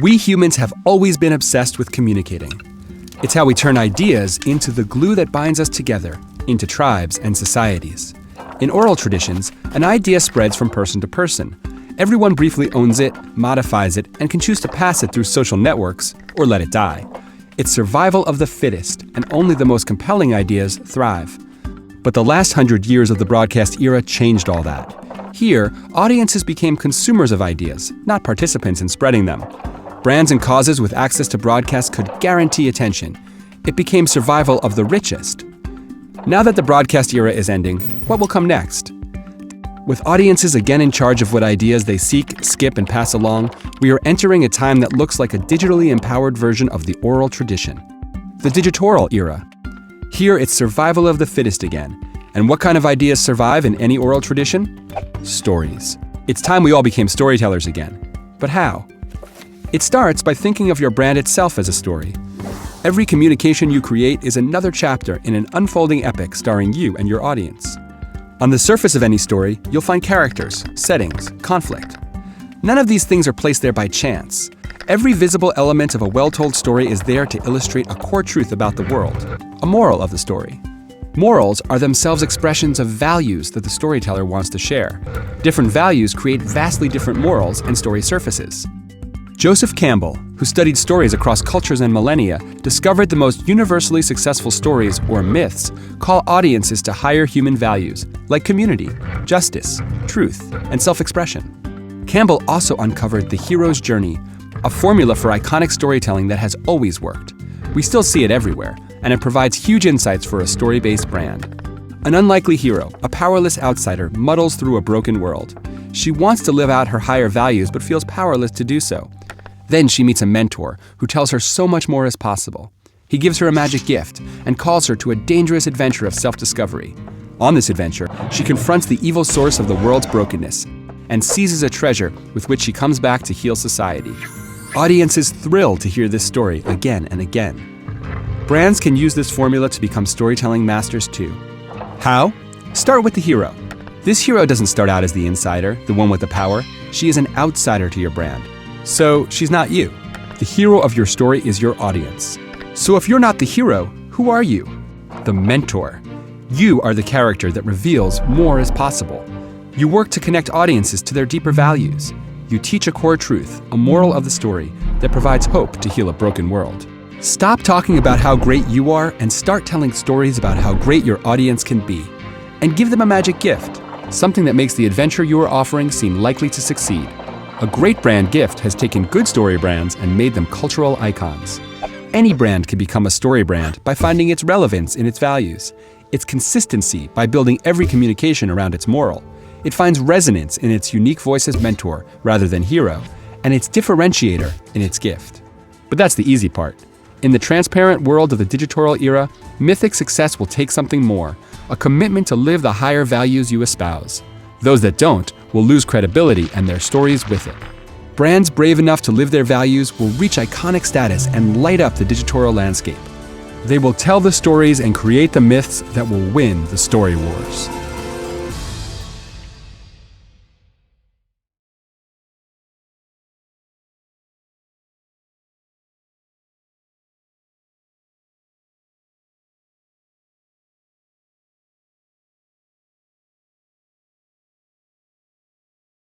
We humans have always been obsessed with communicating. It's how we turn ideas into the glue that binds us together, into tribes and societies. In oral traditions, an idea spreads from person to person. Everyone briefly owns it, modifies it, and can choose to pass it through social networks or let it die. It's survival of the fittest, and only the most compelling ideas thrive. But the last 100 years of the broadcast era changed all that. Here, audiences became consumers of ideas, not participants in spreading them. Brands and causes with access to broadcast could guarantee attention. It became survival of the richest. Now that the broadcast era is ending, what will come next? With audiences again in charge of what ideas they seek, skip, and pass along, we are entering a time that looks like a digitally empowered version of the oral tradition. The digital era. Here, it's survival of the fittest again. And what kind of ideas survive in any oral tradition? Stories. It's time we all became storytellers again. But how? It starts by thinking of your brand itself as a story. Every communication you create is another chapter in an unfolding epic starring you and your audience. On the surface of any story, you'll find characters, settings, conflict. None of these things are placed there by chance. Every visible element of a well-told story is there to illustrate a core truth about the world, a moral of the story. Morals are themselves expressions of values that the storyteller wants to share. Different values create vastly different morals and story surfaces. Joseph Campbell, who studied stories across cultures and millennia, discovered the most universally successful stories, or myths, call audiences to higher human values, like community, justice, truth, and self-expression. Campbell also uncovered the hero's journey, a formula for iconic storytelling that has always worked. We still see it everywhere, and it provides huge insights for a story-based brand. An unlikely hero, a powerless outsider, muddles through a broken world. She wants to live out her higher values but feels powerless to do so. Then she meets a mentor who tells her so much more is possible. He gives her a magic gift and calls her to a dangerous adventure of self-discovery. On this adventure, she confronts the evil source of the world's brokenness and seizes a treasure with which she comes back to heal society. Audiences thrill to hear this story again and again. Brands can use this formula to become storytelling masters too. How? Start with the hero. This hero doesn't start out as the insider, the one with the power. She is an outsider to your brand. So she's not you. The hero of your story is your audience. So if you're not the hero, who are you? The mentor. You are the character that reveals more is possible. You work to connect audiences to their deeper values. You teach a core truth, a moral of the story, that provides hope to heal a broken world. Stop talking about how great you are and start telling stories about how great your audience can be. And give them a magic gift, something that makes the adventure you are offering seem likely to succeed. A great brand gift has taken good story brands and made them cultural icons. Any brand can become a story brand by finding its relevance in its values, its consistency by building every communication around its moral. It finds resonance in its unique voice as mentor rather than hero, and its differentiator in its gift. But that's the easy part. In the transparent world of the digital era, mythic success will take something more, a commitment to live the higher values you espouse. Those that don't will lose credibility and their stories with it. Brands brave enough to live their values will reach iconic status and light up the digital landscape. They will tell the stories and create the myths that will win the story wars.